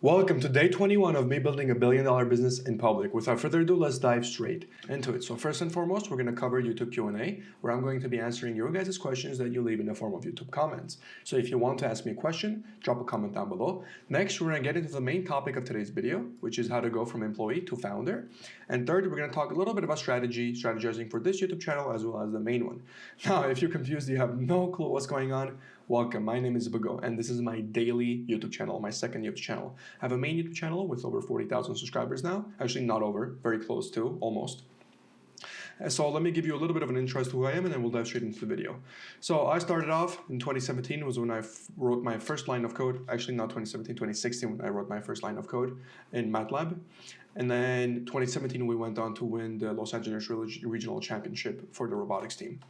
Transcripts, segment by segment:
Welcome to day 21 of me building a billion-dollar business in public. Without further ado, let's dive straight into it. So first and foremost, we're going to cover YouTube Q&A, where I'm going to be answering your guys' questions that you leave in the form of YouTube comments. So if you want to ask me a question, drop a comment down below. Next, we're going to get into the main topic of today's video, which is how to go from employee to founder. And third, we're going to talk a little bit about strategizing for this YouTube channel as well as the main one. Now, if you're confused, you have no clue what's going on, welcome. My name is Bago, and this is my daily YouTube channel, my second YouTube channel. I have a main YouTube channel with over 40,000 subscribers now. Actually, not over, very close to, almost. So let me give you a little bit of an intro as to who I am, and then we'll dive straight into the video. So I started off in 2017 was when I wrote my first line of code. Actually, not 2017, 2016 when I wrote my first line of code in MATLAB. And then 2017, we went on to win the Los Angeles Regional Championship for the robotics team.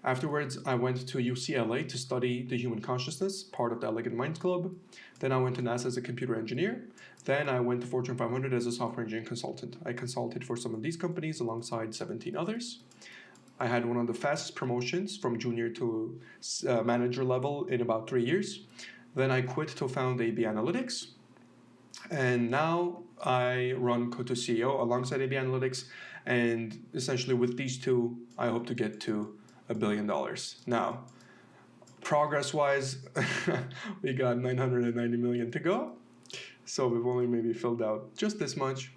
Afterwards, I went to UCLA to study the human consciousness, part of the Elegant Minds Club. Then I went to NASA as a computer engineer. Then I went to Fortune 500 as a software engineering consultant. I consulted for some of these companies alongside 17 others. I had one of the fastest promotions from junior to manager level in about 3 years. Then I quit to found AB Analytics. And now I run Koto CEO alongside AB Analytics. And essentially with these two, I hope to get to $1 billion. Now, progress-wise, we got 990 million to go. So we've only maybe filled out just this much.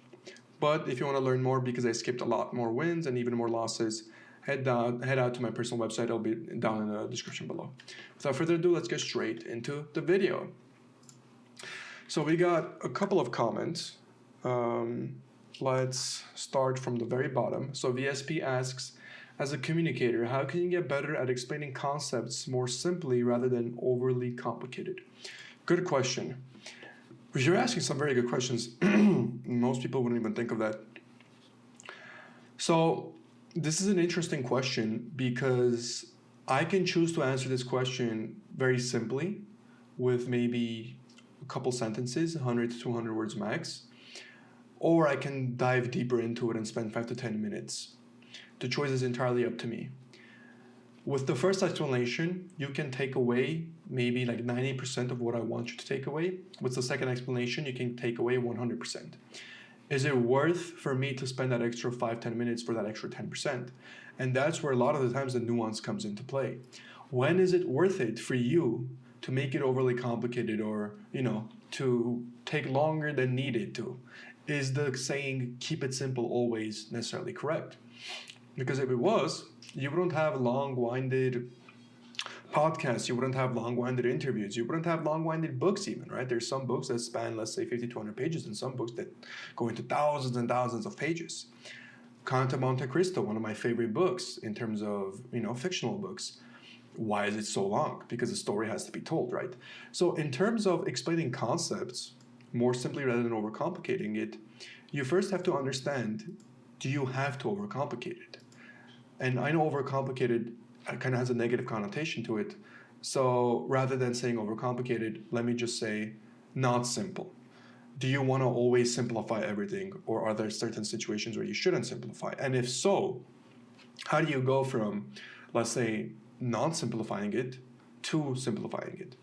But if you want to learn more, because I skipped a lot more wins and even more losses, head out to my personal website. It'll be down in the description below. Without further ado, let's get straight into the video. So we got a couple of comments. Let's start from the very bottom. So VSP asks, as a communicator, how can you get better at explaining concepts more simply rather than overly complicated? Good question. You're asking some very good questions. Most people wouldn't even think of that. So this is an interesting question because I can choose to answer this question very simply with maybe a couple sentences, 100 to 200 words max, or I can dive deeper into it and spend 5 to 10 minutes. The choice is entirely up to me. With the first explanation, you can take away maybe like 90% of what I want you to take away. With the second explanation, you can take away 100%. Is it worth for me to spend that extra 5-10 minutes for that extra 10%? And that's where a lot of the times the nuance comes into play. When is it worth it for you to make it overly complicated or, to take longer than needed to? Is the saying, keep it simple always necessarily correct? Because if it was, you wouldn't have long-winded podcasts, you wouldn't have long-winded interviews, you wouldn't have long-winded books even, right? There's some books that span, let's say, 50 to 100 pages, and some books that go into thousands and thousands of pages. Count of Monte Cristo, one of my favorite books in terms of, fictional books. Why is it so long? Because the story has to be told, right? So in terms of explaining concepts more simply rather than overcomplicating it, you first have to understand, do you have to overcomplicate it? And I know overcomplicated kind of has a negative connotation to it. So rather than saying overcomplicated, let me just say not simple. Do you want to always simplify everything, or are there certain situations where you shouldn't simplify? And if so, how do you go from, let's say, non-simplifying it to simplifying it?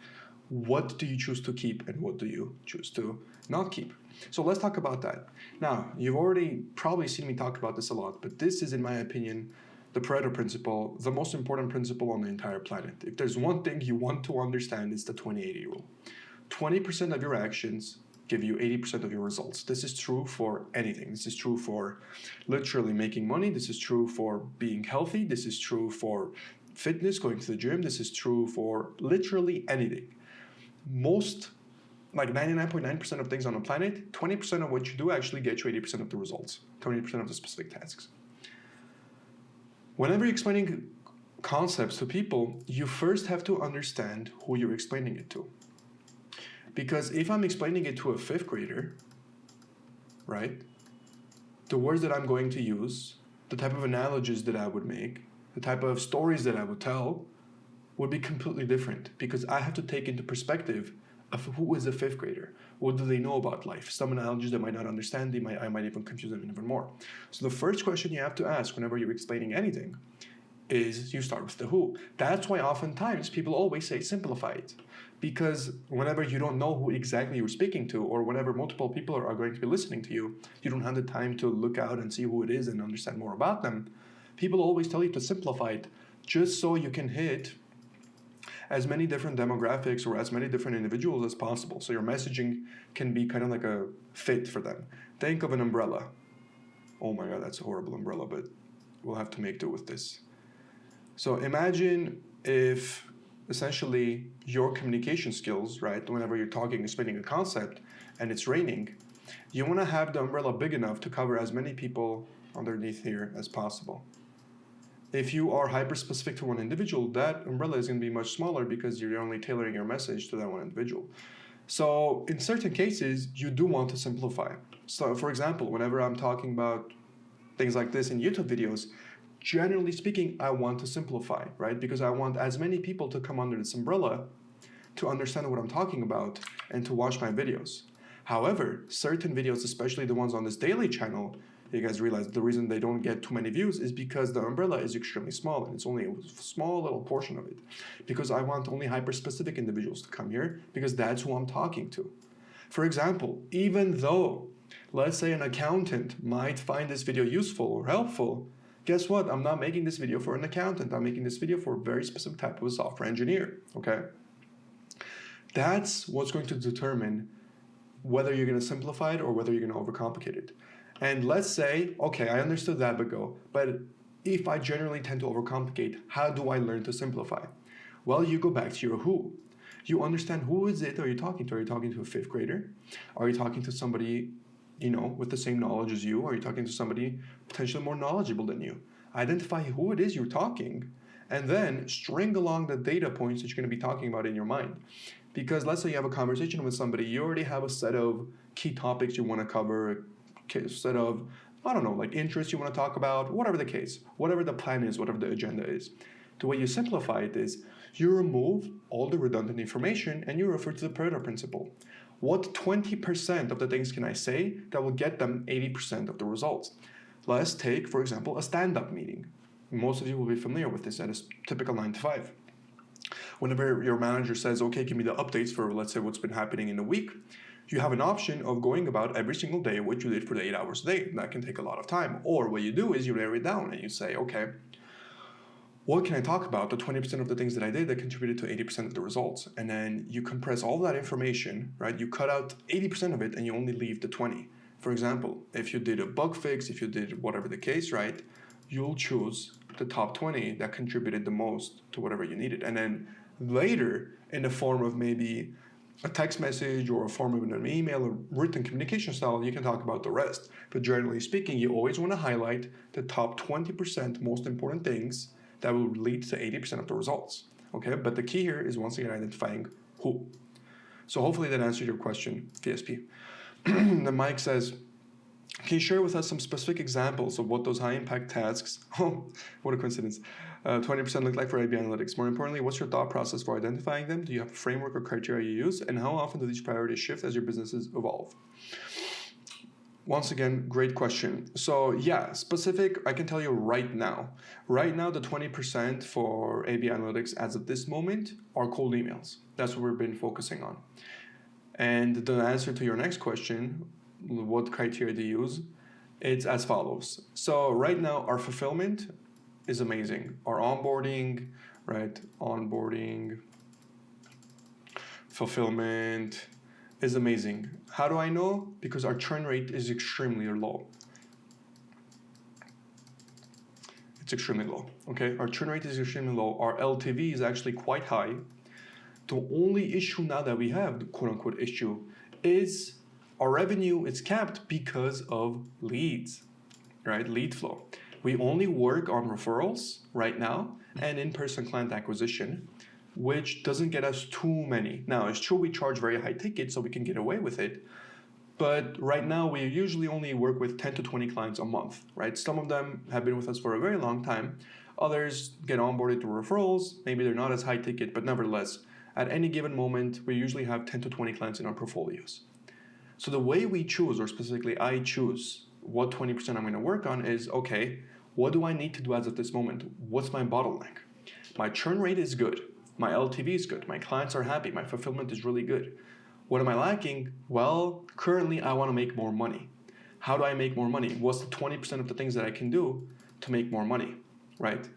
What do you choose to keep and what do you choose to not keep? So let's talk about that. Now, you've already probably seen me talk about this a lot, but this is, in my opinion, the Pareto principle, the most important principle on the entire planet. If there's one thing you want to understand, it's the 20-80 rule. 20% of your actions give you 80% of your results. This is true for anything. This is true for literally making money. This is true for being healthy. This is true for fitness, going to the gym. This is true for literally anything. Most, like 99.9% of things on the planet, 20% of what you do actually gets you 80% of the results, 20% of the specific tasks. Whenever you're explaining concepts to people, you first have to understand who you're explaining it to. Because if I'm explaining it to a 5th grader, right, the words that I'm going to use, the type of analogies that I would make, the type of stories that I would tell would be completely different, because I have to take into perspective of who is a 5th grader. What do they know about life? Some analogies they might not understand, I might even confuse them even more. So the first question you have to ask whenever you're explaining anything is you start with the who. That's why oftentimes people always say simplify it. Because whenever you don't know who exactly you're speaking to, or whenever multiple people are going to be listening to you, you don't have the time to look out and see who it is and understand more about them. People always tell you to simplify it just so you can hit as many different demographics or as many different individuals as possible. So your messaging can be kind of like a fit for them. Think of an umbrella. Oh my God, that's a horrible umbrella, but we'll have to make do with this. So imagine if essentially your communication skills, right, whenever you're talking, explaining a concept, and it's raining, you want to have the umbrella big enough to cover as many people underneath here as possible. If you are hyper-specific to one individual, that umbrella is going to be much smaller because you're only tailoring your message to that one individual. So in certain cases, you do want to simplify. So for example, whenever I'm talking about things like this in YouTube videos, generally speaking, I want to simplify, right? Because I want as many people to come under this umbrella to understand what I'm talking about and to watch my videos. However, certain videos, especially the ones on this daily channel, you guys realize the reason they don't get too many views is because the umbrella is extremely small and it's only a small little portion of it. Because I want only hyper-specific individuals to come here because that's who I'm talking to. For example, even though, let's say an accountant might find this video useful or helpful, guess what? I'm not making this video for an accountant. I'm making this video for a very specific type of a software engineer, okay? That's what's going to determine whether you're going to simplify it or whether you're going to overcomplicate it. And let's say, okay, I understood that, but if I generally tend to overcomplicate, how do I learn to simplify? Well, you go back to your who. You understand who is it are you talking to? Are you talking to a fifth grader? Are you talking to somebody, with the same knowledge as you? Are you talking to somebody potentially more knowledgeable than you? Identify who it is you're talking, and then string along the data points that you're going to be talking about in your mind. Because let's say you have a conversation with somebody, you already have a set of key topics you want to cover, a set of, like interests you want to talk about, whatever the case, whatever the plan is, whatever the agenda is. The way you simplify it is you remove all the redundant information and you refer to the Pareto principle. What 20% of the things can I say that will get them 80% of the results? Let's take, for example, a stand-up meeting. Most of you will be familiar with this at a typical 9 to 5. Whenever your manager says, okay, give me the updates for, let's say, what's been happening in the week, you have an option of going about every single day what you did for the 8 hours a day. That can take a lot of time. Or what you do is you narrow it down and you say, okay, what can I talk about? The 20% of the things that I did that contributed to 80% of the results. And then you compress all that information, right? You cut out 80% of it and you only leave the 20. For example, if you did a bug fix, if you did whatever the case, right? You'll choose the top 20 that contributed the most to whatever you needed. And then later, in the form of maybe a text message or a form of an email or written communication style, you can talk about the rest. But generally speaking, you always want to highlight the top 20% most important things that will lead to 80% of the results. Okay, but the key here is once again identifying who. So hopefully that answered your question, VSP. Then Mike says, can you share with us some specific examples of what those high impact tasks, oh, what a coincidence, 20% look like for A/B analytics? More importantly, what's your thought process for identifying them? Do you have a framework or criteria you use? And how often do these priorities shift as your businesses evolve? Once again, great question. So yeah, specific, I can tell you right now. Right now, the 20% for A/B analytics as of this moment are cold emails. That's what we've been focusing on. And the answer to your next question, what criteria do you use? It's as follows. So right now, our fulfillment is amazing. Our onboarding, right? Onboarding, fulfillment is amazing. How do I know? Because our churn rate is extremely low. It's extremely low, okay? Our churn rate is extremely low. Our LTV is actually quite high. The only issue now that we have, the quote-unquote issue, is our revenue is capped because of leads, right? Lead flow. We only work on referrals right now and in-person client acquisition, which doesn't get us too many. Now, it's true we charge very high tickets so we can get away with it, but right now we usually only work with 10 to 20 clients a month, right? Some of them have been with us for a very long time. Others get onboarded through referrals. Maybe they're not as high ticket, but nevertheless, at any given moment, we usually have 10 to 20 clients in our portfolios. So the way we choose, or specifically I choose, what 20% I'm going to work on is, okay, What do I need to do as of this moment? What's my bottleneck? My churn rate is good. My LTV is good. My clients are happy. My fulfillment is really good. What am I lacking? Well, currently I want to make more money. How do I make more money? What's the 20% of the things that I can do to make more money, right?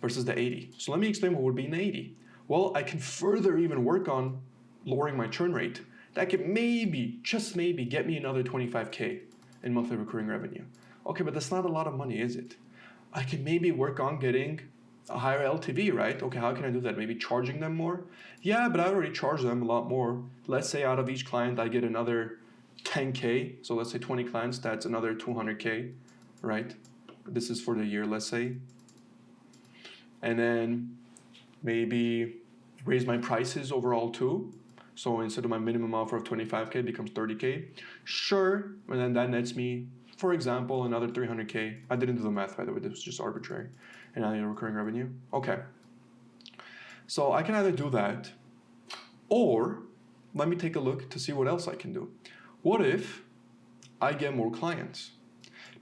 Versus the 80. So let me explain what would be an 80. Well, I can further even work on lowering my churn rate. That could maybe, just maybe, get me another 25K in monthly recurring revenue. Okay, but that's not a lot of money, is it? I can maybe work on getting a higher LTV, right? Okay, how can I do that? Maybe charging them more? Yeah, but I already charge them a lot more. Let's say out of each client, I get another 10K. So let's say 20 clients, that's another 200K, right? This is for the year, let's say. And then maybe raise my prices overall too. So instead of my minimum offer of 25K, it becomes 30K. Sure, and then that nets me, for example, another 300K. I didn't do the math, by the way, this was just arbitrary. And annual recurring revenue. Okay. So I can either do that, or let me take a look to see what else I can do. What if I get more clients?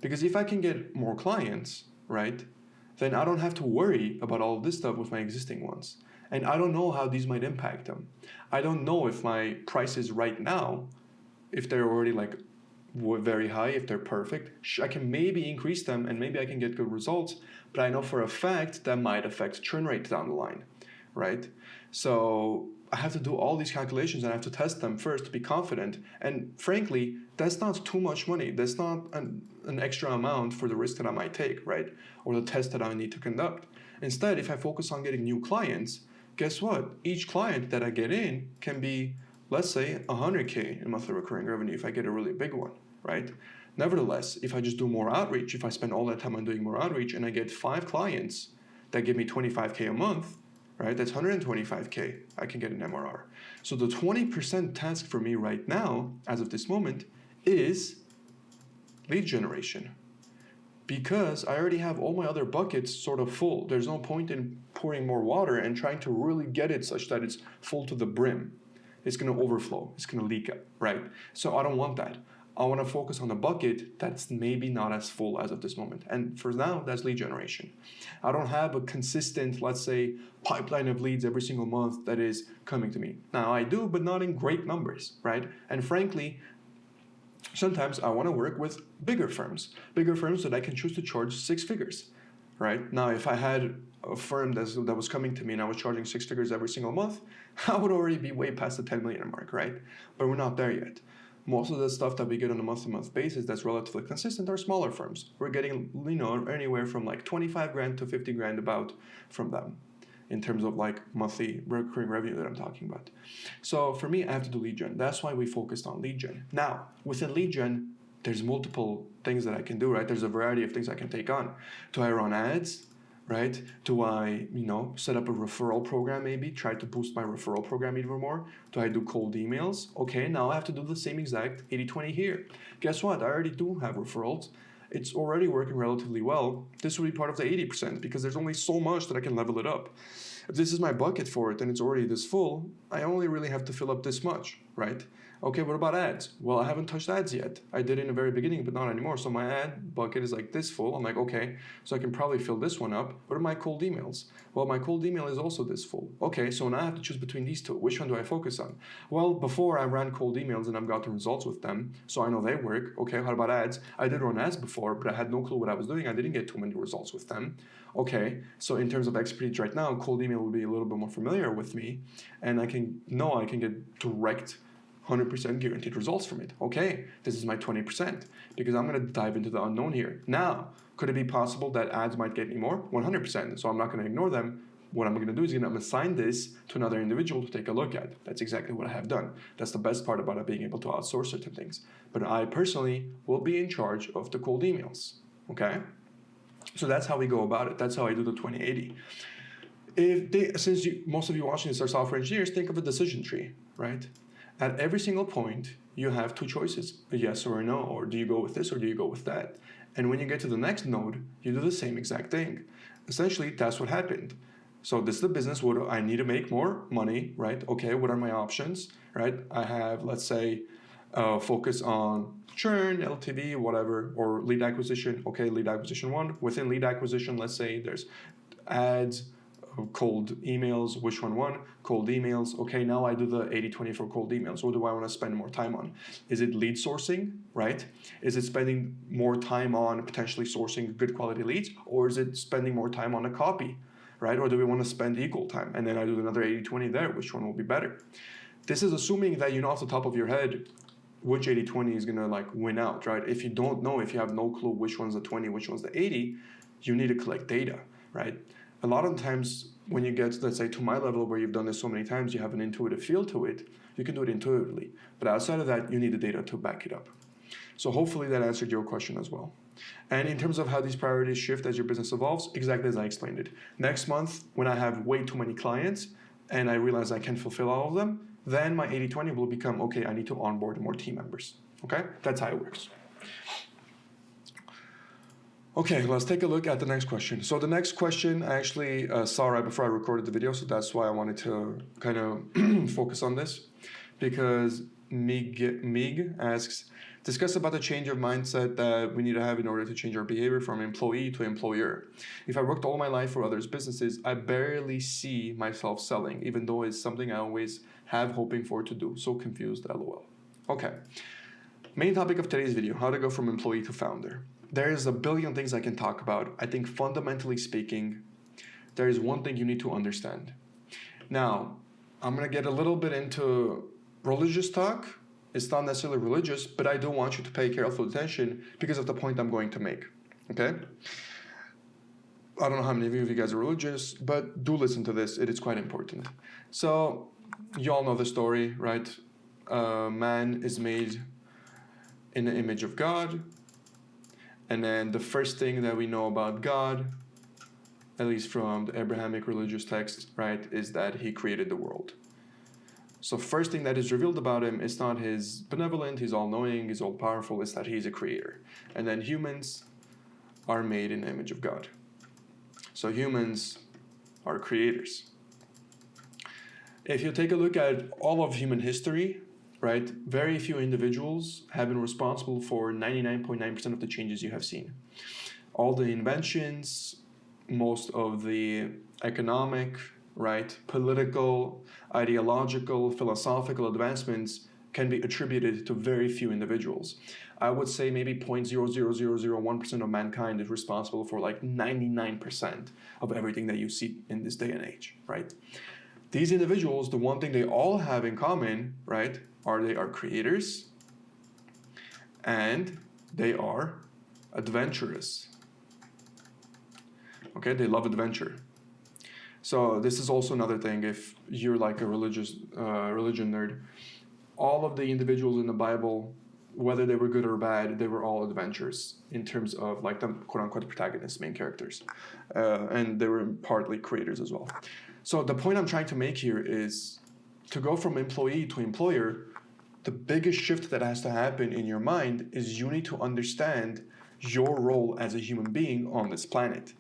Because if I can get more clients, right, then I don't have to worry about all of this stuff with my existing ones. And I don't know how these might impact them. I don't know if my prices right now, if they're already like very high, if they're perfect, I can maybe increase them and maybe I can get good results, but I know for a fact that might affect churn rate down the line, right? So I have to do all these calculations and I have to test them first to be confident. And frankly, that's not too much money. That's not an extra amount for the risk that I might take, right? Or the test that I need to conduct. Instead, if I focus on getting new clients, guess what? Each client that I get in can be, let's say, 100K in monthly recurring revenue if I get a really big one, right? Nevertheless, if I just do more outreach, if I spend all that time on doing more outreach and I get 5 clients that give me 25K a month, right? That's 125K I can get an MRR. So the 20% task for me right now, as of this moment, is lead generation. Because I already have all my other buckets sort of full. There's no point in pouring more water and trying to really get it such that it's full to the brim. It's gonna overflow, it's gonna leak up, right? So I don't want that. I wanna focus on a bucket that's maybe not as full as of this moment. And for now, that's lead generation. I don't have a consistent, let's say, pipeline of leads every single month that is coming to me. Now I do, but not in great numbers, right? And frankly, sometimes I want to work with bigger firms that I can choose to charge 6 figures, right? Now, if I had a firm that was coming to me and I was charging 6 figures every single month, I would already be way past the 10 million mark, right? But we're not there yet. Most of the stuff that we get on a month-to-month basis that's relatively consistent are smaller firms. We're getting, anywhere from like 25 grand to 50 grand about from them in terms of like monthly recurring revenue that I'm talking about. So for me, I have to do lead gen. That's why we focused on lead gen. Now, within lead gen, there's multiple things that I can do, right? There's a variety of things I can take on. Do I run ads, right? Do I, set up a referral program maybe, try to boost my referral program even more? Do I do cold emails? Okay, now I have to do the same exact 80-20 here. Guess what? I already do have referrals. It's already working relatively well. This will be part of the 80% because there's only so much that I can level it up. If this is my bucket for it and it's already this full, I only really have to fill up this much, right? Okay, what about ads? Well, I haven't touched ads yet. I did in the very beginning, but not anymore. So my ad bucket is like this full. I'm like, okay, so I can probably fill this one up. What are my cold emails? Well, my cold email is also this full. Okay, so now I have to choose between these two. Which one do I focus on? Well, before I ran cold emails and I've gotten results with them, so I know they work. Okay, how about ads? I did run ads before, but I had no clue what I was doing. I didn't get too many results with them. Okay, so in terms of expertise right now, cold email would be a little bit more familiar with me, and I can get direct 100% guaranteed results from it. Okay, this is my 20% because I'm going to dive into the unknown here. Now, could it be possible that ads might get me more? 100%. So I'm not going to ignore them. What I'm going to do is going to assign this to another individual to take a look at. That's exactly what I have done. That's the best part about it, being able to outsource certain things. But I personally will be in charge of the cold emails. Okay? So that's how we go about it. That's how I do the 2080. Since most of you watching this are software engineers, think of a decision tree, right? At every single point, you have 2 choices, a yes or a no, or do you go with this or do you go with that? And when you get to the next node, you do the same exact thing. Essentially, that's what happened. So this is the business. What do I need to make more money, right? Okay, what are my options, right? I have, let's say, focus on churn, LTV, whatever, or lead acquisition. Okay, lead acquisition 1. Within lead acquisition, let's say there's ads, cold emails, which one? Cold emails. Okay, now I do the 80-20 for cold emails. What do I want to spend more time on? Is it lead sourcing, right? Is it spending more time on potentially sourcing good quality leads, or is it spending more time on a copy, right? Or do we want to spend equal time? And then I do another 80-20 there. Which one will be better? This is assuming that you know off the top of your head which 80-20 is gonna like win out, right? If you don't know, if you have no clue which one's the 20, which one's the 80, you need to collect data, right? A lot of times when you get, let's say, to my level where you've done this so many times, you have an intuitive feel to it, you can do it intuitively. But outside of that, you need the data to back it up. So hopefully that answered your question as well. And in terms of how these priorities shift as your business evolves, exactly as I explained it. Next month, when I have way too many clients and I realize I can't fulfill all of them, then my 80-20 will become, okay, I need to onboard more team members. Okay, that's how it works. Okay, let's take a look at the next question. So the next question I actually saw right before I recorded the video, so that's why I wanted to kind of focus on this, because Mig asks, discuss about the change of mindset that we need to have in order to change our behavior from employee to employer. If I worked all my life for others' businesses, I barely see myself selling, even though it's something I always have hoping for to do. So confused, lol. Okay, main topic of today's video, how to go from employee to founder. There's a billion things I can talk about. I think fundamentally speaking, there is one thing you need to understand. Now, I'm gonna get a little bit into religious talk. It's not necessarily religious, but I do want you to pay careful attention because of the point I'm going to make, okay? I don't know how many of you guys are religious, but do listen to this, it is quite important. So, you all know the story, right? Man is made in the image of God, and then the first thing that we know about God, at least from the Abrahamic religious text, right, is that he created the world. So first thing that is revealed about him is not his benevolent, he's all-knowing, he's all-powerful, it's that he's a creator. And then humans are made in the image of God. So humans are creators. If you take a look at all of human history, right, very few individuals have been responsible for 99.9% of the changes you have seen. All the inventions, most of the economic, right, political, ideological, philosophical advancements can be attributed to very few individuals. I would say maybe 0.00001% of mankind is responsible for like 99% of everything that you see in this day and age, right? These individuals, the one thing they all have in common, right, they are creators and they are adventurous. Okay, they love adventure. So this is also another thing, if you're like a religion nerd, all of the individuals in the Bible, whether they were good or bad, they were all adventurous in terms of like the quote-unquote protagonists, main characters. And they were partly creators as well. So the point I'm trying to make here is to go from employee to employer, the biggest shift that has to happen in your mind is you need to understand your role as a human being on this planet.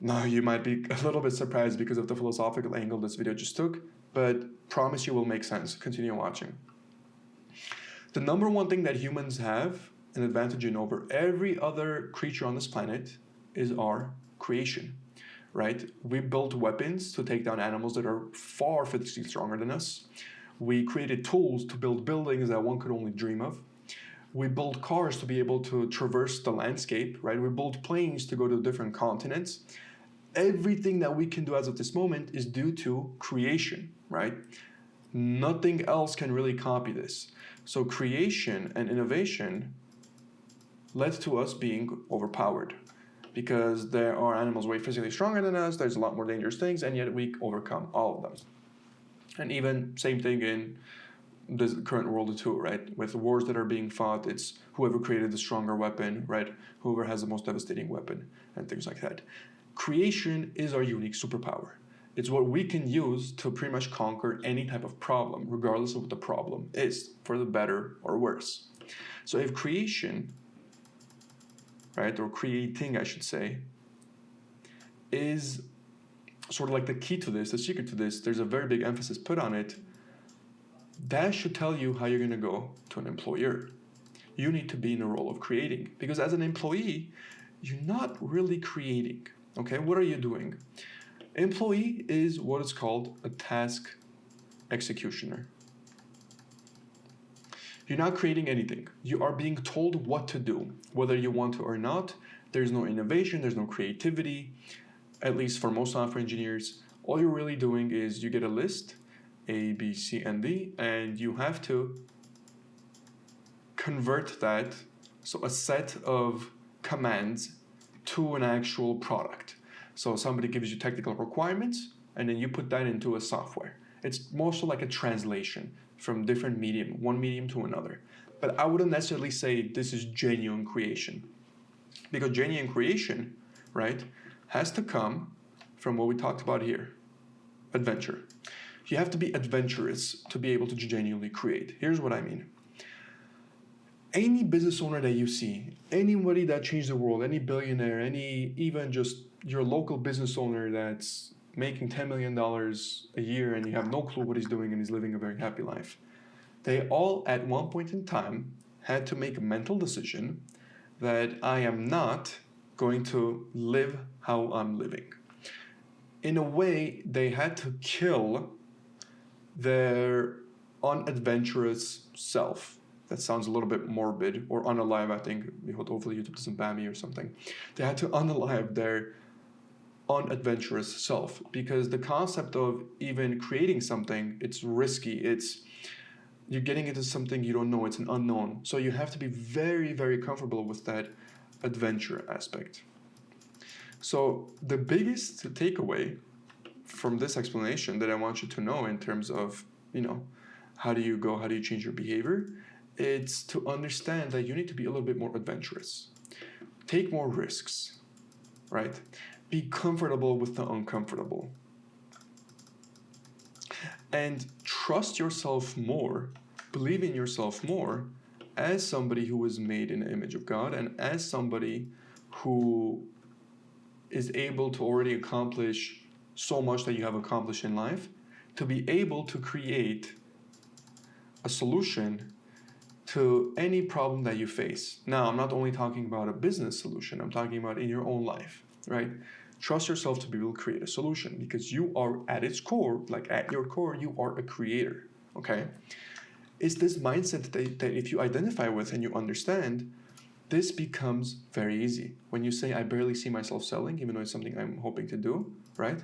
Now, you might be a little bit surprised because of the philosophical angle this video just took, but promise you will make sense. Continue watching. The number one thing that humans have an advantage in over every other creature on this planet is our creation, right? We built weapons to take down animals that are far physically stronger than us. We created tools to build buildings that one could only dream of. We built cars to be able to traverse the landscape, right? We built planes to go to different continents. Everything that we can do as of this moment is due to creation, right? Nothing else can really copy this. So creation and innovation led to us being overpowered because there are animals way physically stronger than us, there's a lot more dangerous things, and yet we overcome all of them. And even same thing in the current world too, right? With wars that are being fought, it's whoever created the stronger weapon, right? Whoever has the most devastating weapon and things like that. Creation is our unique superpower. It's what we can use to pretty much conquer any type of problem, regardless of what the problem is, for the better or worse. So if creation, right, or creating, I should say, is sort of like the key to this, the secret to this, there's a very big emphasis put on it, that should tell you how you're going to go to an employer. you need to be in a role of creating. Because as an employee, you're not really creating. Okay, what are you doing? Employee is what is called a task executioner. You're not creating anything. You are being told what to do, whether you want to or not. There's no innovation, there's no creativity, at least for most software engineers. All you're really doing is you get a list, A, B, C, and D, and you have to convert that, so a set of commands, to an actual product. So somebody gives you technical requirements, and then you put that into a software. It's more so like a translation from different one medium to another. But I wouldn't necessarily say this is genuine creation. Because genuine creation, right, has to come from what we talked about here, adventure. You have to be adventurous to be able to genuinely create. Here's what I mean. Any business owner that you see, anybody that changed the world, any billionaire, even just your local business owner that's making $10 million a year and you have no clue what he's doing and he's living a very happy life, they all at one point in time had to make a mental decision that I am not going to live how I'm living. In a way, they had to kill their unadventurous self. That sounds a little bit morbid, or unalive, I think. Hopefully YouTube doesn't ban me or something. They had to unalive their unadventurous self, because the concept of even creating something, it's risky. You're getting into something you don't know. It's an unknown. So you have to be very, very comfortable with that adventure aspect. So the biggest takeaway from this explanation that I want you to know in terms of, how do you change your behavior? It's to understand that you need to be a little bit more adventurous. Take more risks, right? Be comfortable with the uncomfortable. And trust yourself more, believe in yourself more as somebody who was made in the image of God and as somebody who is able to already accomplish so much that you have accomplished in life, to be able to create a solution to any problem that you face. Now, I'm not only talking about a business solution, I'm talking about in your own life, right? Trust yourself to be able to create a solution, because you are at its core, at your core, you are a creator, okay? It's this mindset that if you identify with and you understand, this becomes very easy. When you say, I barely see myself selling, even though it's something I'm hoping to do, right?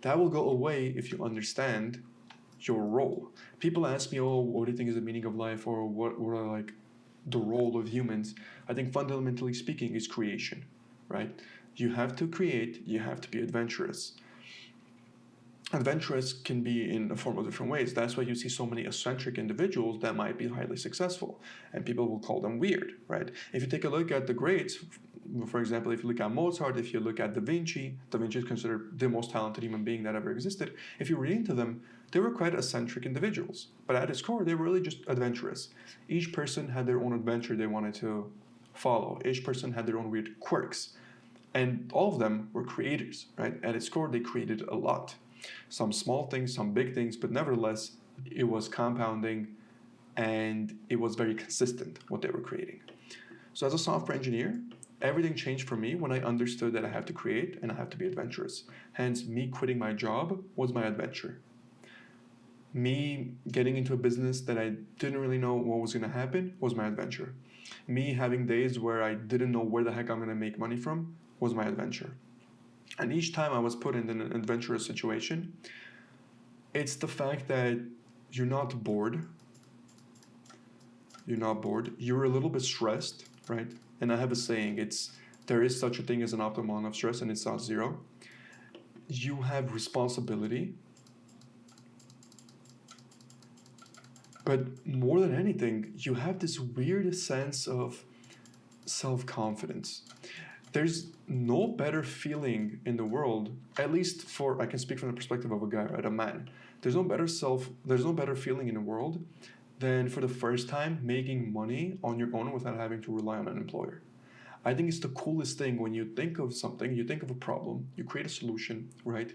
That will go away if you understand your role. People ask me, what do you think is the meaning of life, or what are the role of humans? I think fundamentally speaking is creation, right? You have to create, you have to be adventurous. Adventurous can be in a form of different ways. That's why you see so many eccentric individuals that might be highly successful, and people will call them weird, right? If you take a look at the greats, for example, if you look at Mozart, if you look at Da Vinci is considered the most talented human being that ever existed. If you read into them, they were quite eccentric individuals, but at its core, they were really just adventurous. Each person had their own adventure they wanted to follow. Each person had their own weird quirks, and all of them were creators, right? At its core, they created a lot. Some small things, some big things, but nevertheless, it was compounding and it was very consistent what they were creating. So as a software engineer, everything changed for me when I understood that I have to create and I have to be adventurous. Hence, me quitting my job was my adventure. Me getting into a business that I didn't really know what was going to happen was my adventure. Me having days where I didn't know where the heck I'm going to make money from was my adventure. And each time I was put in an adventurous situation, it's the fact that you're not bored. You're not bored. You're a little bit stressed, right? And I have a saying, there is such a thing as an optimal amount of stress, and it's not zero. You have responsibility. But more than anything, you have this weird sense of self-confidence. There's no better feeling in the world, at least I can speak from the perspective of a guy, right, a man. There's no better feeling in the world than for the first time making money on your own without having to rely on an employer. I think it's the coolest thing when you think of something, you think of a problem, you create a solution, right?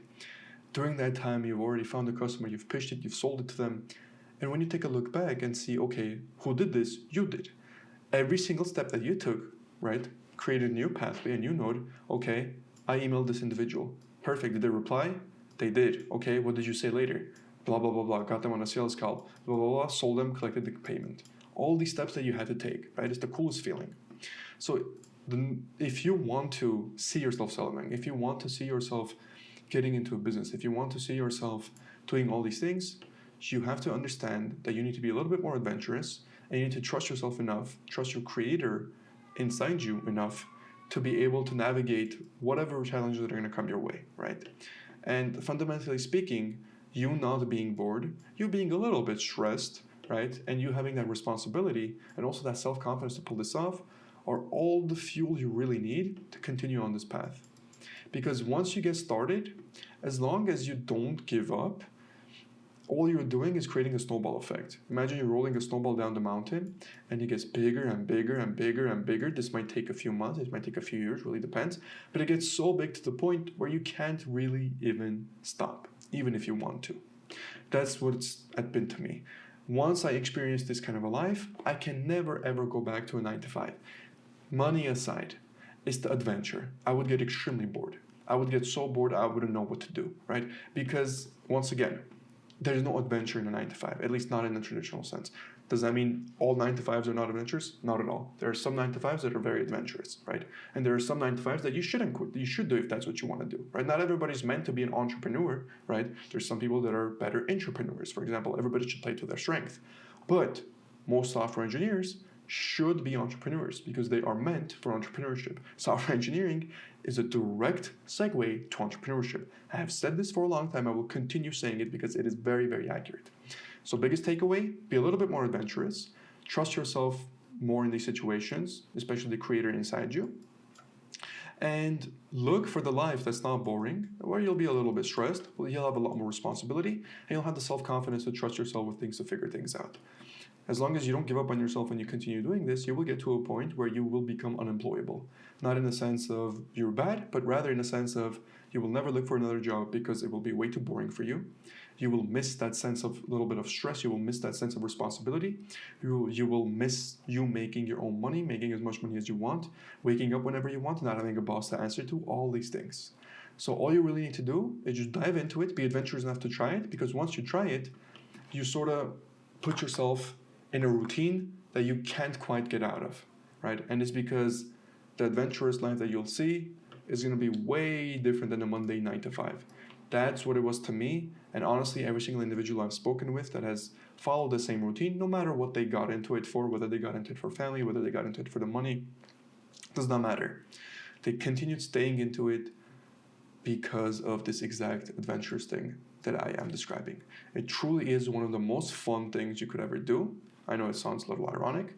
During that time, you've already found a customer, you've pitched it, you've sold it to them. And when you take a look back and see, okay, who did this? You did. every single step that you took, right, created a new pathway, a new node. Okay, I emailed this individual. Perfect. Did they reply? They did. Okay, what did you say later? Blah, blah, blah, blah. Got them on a sales call. Blah, blah, blah. Sold them, collected the payment. All these steps that you had to take, right? It's the coolest feeling. So if you want to see yourself selling, if you want to see yourself getting into a business, if you want to see yourself doing all these things, you have to understand that you need to be a little bit more adventurous, and you need to trust yourself enough, trust your creator inside you enough to be able to navigate whatever challenges that are going to come your way, right? And fundamentally speaking, you not being bored, you being a little bit stressed, right? And you having that responsibility and also that self-confidence to pull this off are all the fuel you really need to continue on this path. Because once you get started, as long as you don't give up, all you're doing is creating a snowball effect. Imagine you're rolling a snowball down the mountain and it gets bigger and bigger and bigger and bigger. This might take a few months, it might take a few years, really depends. But it gets so big to the point where you can't really even stop, even if you want to. That's what it's been to me. Once I experienced this kind of a life, I can never ever go back to a 9-to-5. Money aside, it's the adventure. I would get extremely bored. I would get so bored I wouldn't know what to do, right? Because once again, there's no adventure in a 9-to-5, at least not in the traditional sense. Does that mean all 9-to-5s are not adventurous? Not at all. There are some 9-to-5s that are very adventurous, right? And there are some 9-to-5s that you shouldn't quit. You should do if that's what you want to do, right? Not everybody's meant to be an entrepreneur, right? There's some people that are better entrepreneurs. For example, everybody should play to their strength. But most software engineers should be entrepreneurs because they are meant for entrepreneurship. Software engineering is a direct segue to entrepreneurship. I have said this for a long time. I will continue saying it because it is very, very accurate. So biggest takeaway, be a little bit more adventurous. Trust yourself more in these situations, especially the creator inside you. And look for the life that's not boring, where you'll be a little bit stressed, but you'll have a lot more responsibility, and you'll have the self-confidence to trust yourself with things to figure things out. As long as you don't give up on yourself and you continue doing this, you will get to a point where you will become unemployable. Not in the sense of you're bad, but rather in the sense of you will never look for another job because it will be way too boring for you. You will miss that sense of a little bit of stress. You will miss that sense of responsibility. You will miss you making your own money, making as much money as you want, waking up whenever you want, not having a boss to answer to, all these things. So all you really need to do is just dive into it, be adventurous enough to try it, because once you try it, you sort of put yourself in a routine that you can't quite get out of, right? And it's because the adventurous life that you'll see is going to be way different than a Monday 9-to-5. That's what it was to me. And honestly, every single individual I've spoken with that has followed the same routine, no matter what they got into it for, whether they got into it for family, whether they got into it for the money, does not matter. They continued staying into it because of this exact adventurous thing that I am describing. It truly is one of the most fun things you could ever do. I know it sounds a little ironic.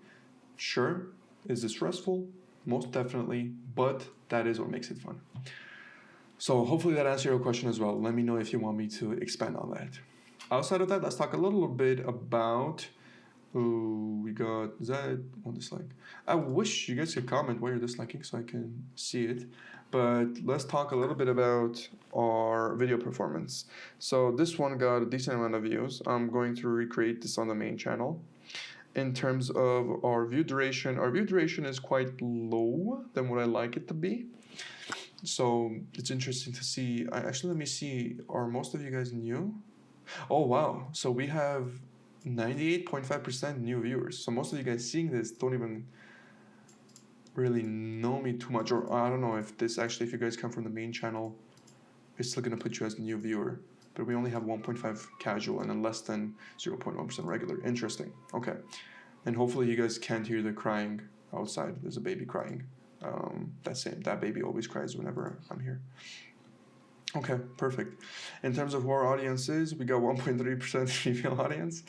Sure, is it stressful? Most definitely, but that is what makes it fun. So hopefully that answered your question as well. Let me know if you want me to expand on that. Outside of that, let's talk a little bit about, we got Zed on dislike. I wish you guys could comment what you're disliking so I can see it. But let's talk a little bit about our video performance. So this one got a decent amount of views. I'm going to recreate this on the main channel. In terms of our view duration is quite low than what I like it to be. So it's interesting to see. Actually, let me see. Are most of you guys new? Oh, wow. So we have 98.5% new viewers. So most of you guys seeing this don't even really know me too much. Or I don't know if this actually, if you guys come from the main channel, it's still going to put you as a new viewer. But we only have 1.5 casual and then less than 0.1% regular. Interesting. Okay. And hopefully you guys can't hear the crying outside. There's a baby crying. That baby always cries whenever I'm here. Okay, perfect. In terms of who our audience is, we got 1.3% female audience,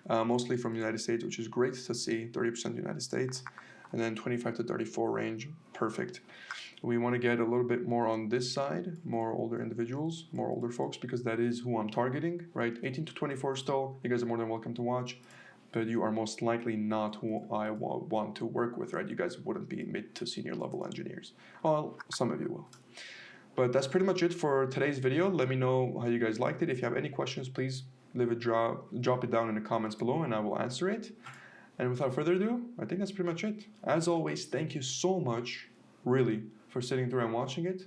mostly from the United States, which is great to see, 30% United States, and then 25 to 34 range, perfect. We want to get a little bit more on this side, more older individuals, more older folks, because that is who I'm targeting, right? 18 to 24 still, you guys are more than welcome to watch, but you are most likely not who I want to work with, right? You guys wouldn't be mid to senior level engineers. Well, some of you will. But that's pretty much it for today's video. Let me know how you guys liked it. If you have any questions, please drop it down in the comments below and I will answer it. And without further ado, I think that's pretty much it. As always, thank you so much, really, for sitting through and watching it,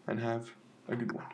and have a good one.